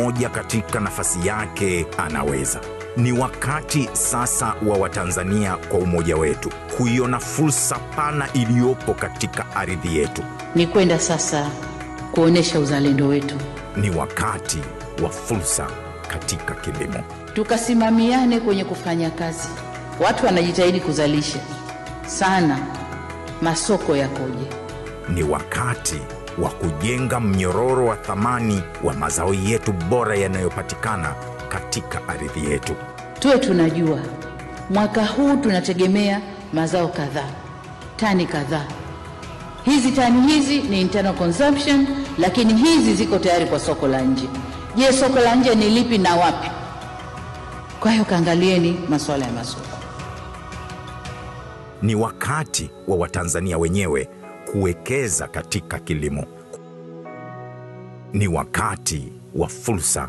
mmoja katika nafasi yake anaweza. Ni wakati sasa wa Watanzania kwa umoja wetu kuiona fursa pana iliyopo katika ardhi yetu. Ni kwenda sasa kuonesha uzalendo wetu. Ni wakati wa fursa katika kilimo. Tukasimamiane kwenye kufanya kazi. Watu wanajitahidi kuzalisha sana, masoko yakoje? Ni wakati wa kujenga mnyororo wa thamani wa mazao yetu bora yanayopatikana katika ardhi yetu. Tuwe tunajua mwaka huu tunategemea mazao kadhaa, tani kadhaa. Hizi tani hizi ni internal consumption, lakini hizi ziko tayari kwa soko la nje. Je, soko la nje ni lipi na wapi? Kwa hiyo kaangalieni masuala ya masoko. Ni wakati wa Watanzania wenyewe kuwekeza katika kilimo. Ni wakati wa fursa